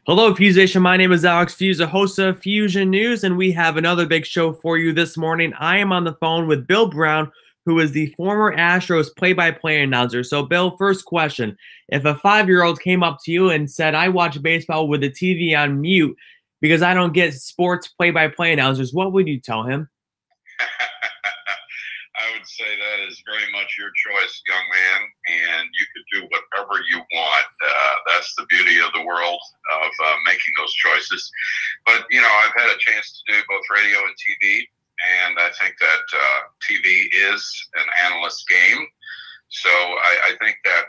Hello, Feuzion. My name is Alex Fuse, host of Fusion News, and we have another big show for you this morning. I am on the phone with Bill Brown, who is the former Astros play-by-play announcer. So, Bill, first question. If a 5-year-old came up to you and said, I watch baseball with the TV on mute because I don't get sports play-by-play announcers, what would you tell him? I would say that is very much your choice, young man, and you could do whatever you want. That's the beauty of the world of making those choices. But, I've had a chance to do both radio and TV, and I think that TV is an analyst game. So I think that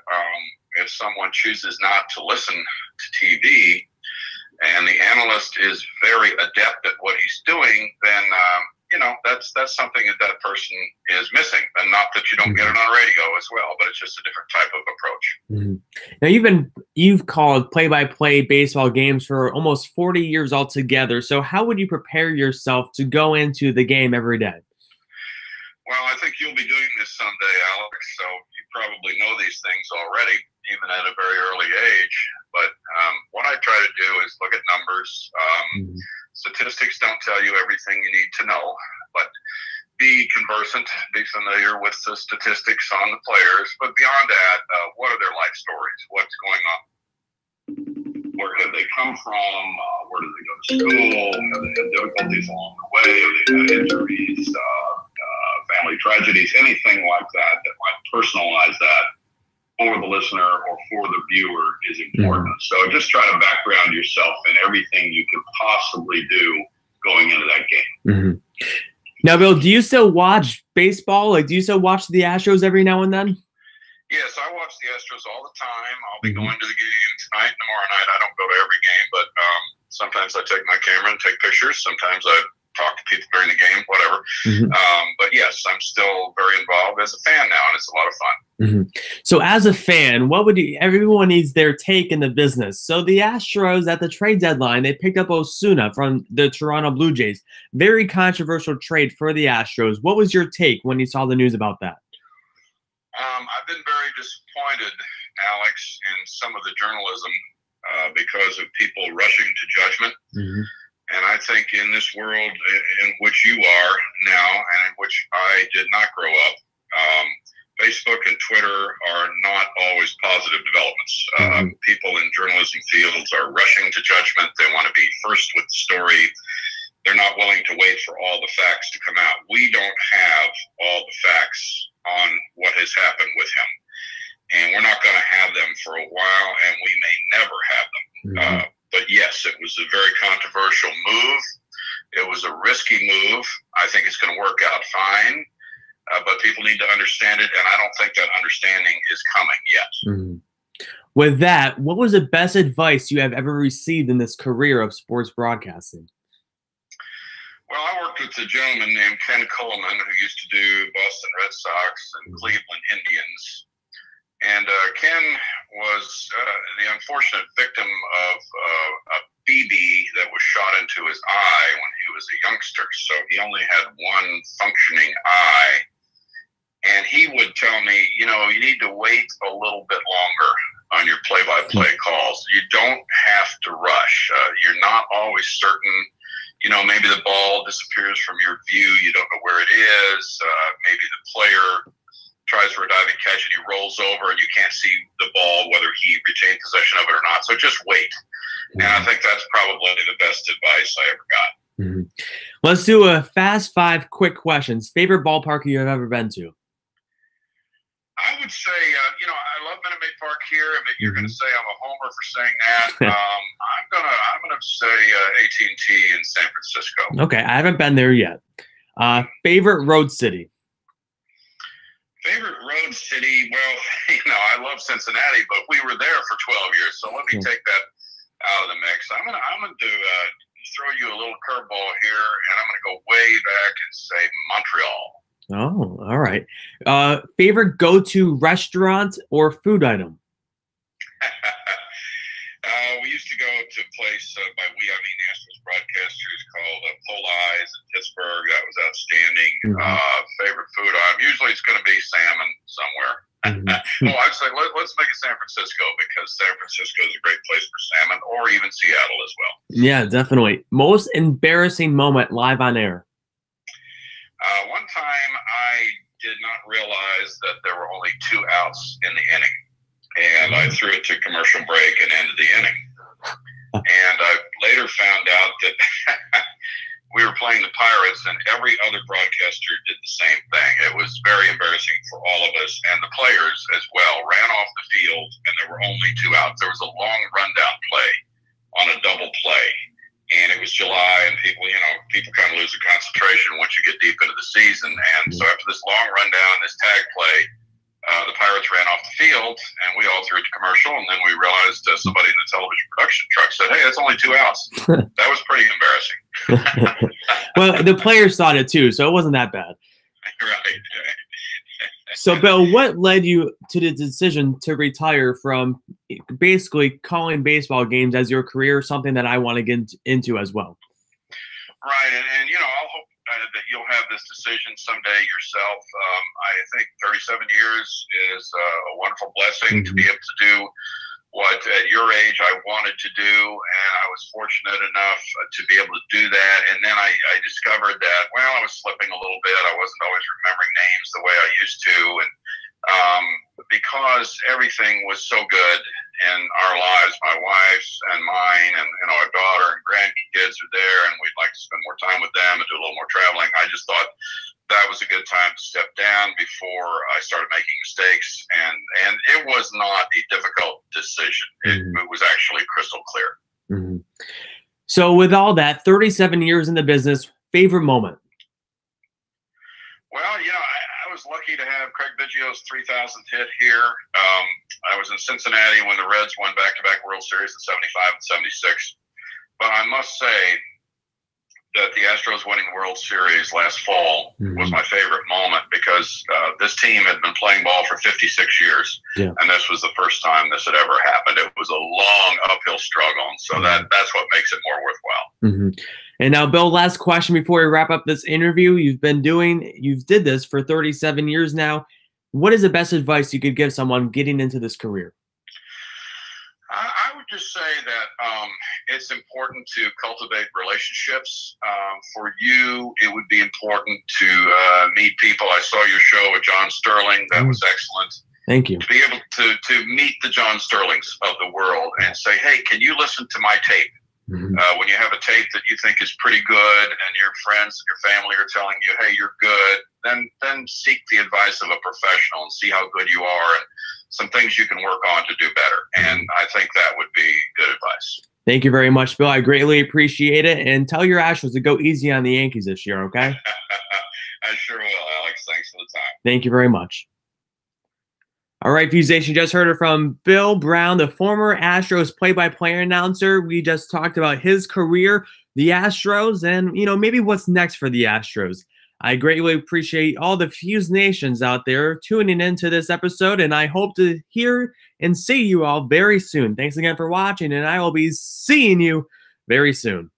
if someone chooses not to listen to TV and the analyst is very adept at what he's doing, then that's something that person is missing. And not that you don't get it on radio as well, but it's just a different type of approach. Now, you've called play-by-play baseball games for almost 40 years altogether. So how would you prepare yourself to go into the game every day? Well, I think you'll be doing this someday, Alex, so you probably know these things already, even at a very early age. But what I try to do is look at numbers. Statistics don't tell you everything you need to know, but be conversant, be familiar with the statistics on the players. But beyond that, what are their life stories? What's going on? Where have they come from? Where did they go to school? Have they had difficulties along the way? Have they had injuries, family tragedies, anything like that that might personalize that for the listener or for the viewer is important. So just try to background yourself in everything you can possibly do going into that game. Now, Bill, do you still watch baseball? Do you still watch the Astros every now and then? Yes, I watch the Astros all the time. I'll be going to the game tonight and tomorrow night. I don't go to every game, but sometimes I take my camera and take pictures. Sometimes I talk to people during the game, whatever. But yes, I'm still very involved as a fan now, and it's a lot of fun. So as a fan, everyone needs their take in the business. So the Astros at the trade deadline, they picked up Osuna from the Toronto Blue Jays. Very controversial trade for the Astros. What was your take when you saw the news about that? I've been very disappointed, Alex, in some of the journalism because of people rushing to judgment. And I think in this world in which you are now and in which I did not grow up, Facebook and Twitter are not always positive developments. People in journalism fields are rushing to judgment. They want to be first with the story. They're not willing to wait for all the facts to come out. We don't have all the facts on what has happened with him. And we're not going to have them for a while, and we may never have them. But yes, it was a very controversial move. It was a risky move. I think it's going to work out fine. But people need to understand it, and I don't think that understanding is coming yet. With that, what was the best advice you have ever received in this career of sports broadcasting? Well, I worked with a gentleman named Ken Coleman who used to do Boston Red Sox and Cleveland Indians. And Ken was the unfortunate victim of a BB that was shot into his eye when he was a youngster. So he only had one functioning eye. And he would tell me, you need to wait a little bit longer on your play-by-play calls. You don't have to rush. You're not always certain. Maybe the ball disappears from your view. You don't know where it is. Maybe the player tries for a diving catch and he rolls over and you can't see the ball, whether he retained possession of it or not. So just wait. And I think that's probably the best advice I ever got. Let's do a fast 5 quick questions. Favorite ballpark you have ever been to? I would say, I love Minute Maid Park here. I mean, you're going to say I'm a homer for saying that. I'm gonna say AT&T in San Francisco. Okay, I haven't been there yet. Favorite road city? Favorite road city? Well, I love Cincinnati, but we were there for 12 years, so let me take that out of the mix. I'm gonna do throw you a little curveball here, and I'm gonna go way back and say Montreal. Oh, all right. Favorite go-to restaurant or food item? We used to go to a place, by we, I mean Astros broadcasters, called Pole Eyes in Pittsburgh. That was outstanding. Favorite food item? Usually it's going to be salmon somewhere. I'd say let's make it San Francisco, because San Francisco is a great place for salmon, or even Seattle as well. Yeah, definitely. Most embarrassing moment live on air. One time I did not realize that there were only 2 outs in the inning, and I threw it to commercial break and ended the inning. And I later found out that we were playing the Pirates, and every other broadcaster did the same thing. It was very embarrassing for all of us, and the players as well ran off the field, and there were only 2 outs. There was a long rundown play on a double play, and it was July, and people kind of lose their concentration once you get deep into the season. And so after this long rundown, this tag play, the Pirates ran off the field, and we all threw it to commercial, and then we realized somebody in the television production truck said, "Hey, that's only 2 outs." That was pretty embarrassing. Well, the players thought it too, so it wasn't that bad. Right. So, Bill, what led you to the decision to retire from basically calling baseball games as your career, something that I want to get into as well? Right, and I'll hope that you'll have this decision someday yourself. I think 37 years is a wonderful blessing to be able to do what at your age I wanted to do, and I was fortunate enough to be able to do that. And then I discovered that, well, I was slipping a little bit. I wasn't always remembering names the way I used to, and because everything was so good in our lives, my wife's and mine, and our daughter and grandkids are there, and we'd like to spend more time with them and do a little more traveling. I just thought that was a good time to step down before I started making mistakes, and it was not a difficult decision. It was actually crystal clear. So with all that, 37 years in the business, favorite moment? Well, I was lucky to have Craig Biggio's 3,000th hit here. I was in Cincinnati when the Reds won back-to-back World Series in 75 and 76. But I must say that the Astros winning the World Series last fall was my favorite moment, because this team had been playing ball for 56 years, and this was the first time this had ever happened. It was a long uphill struggle, and so that's what makes it more worthwhile. And now, Bill, last question before we wrap up this interview. You did this for 37 years now. What is the best advice you could give someone getting into this career? I would just say that it's important to cultivate relationships. For you, it would be important to meet people. I saw your show with John Sterling. That was excellent. Thank you. To be able to meet the John Sterlings of the world and say, "Hey, can you listen to my tape?" When you have a tape that you think is pretty good, and your friends and your family are telling you, "Hey, you're good," then seek the advice of a professional and see how good you are, and some things you can work on to do better. And I think that would be good advice. Thank you very much, Bill. I greatly appreciate it. And tell your Astros to go easy on the Yankees this year, okay? I sure will, Alex. Thanks for the time. Thank you very much. All right, Feuzion, just heard it from Bill Brown, the former Astros play-by-play announcer. We just talked about his career, the Astros, and, maybe what's next for the Astros. I greatly appreciate all the Fuse Nations out there tuning into this episode, and I hope to hear and see you all very soon. Thanks again for watching, and I will be seeing you very soon.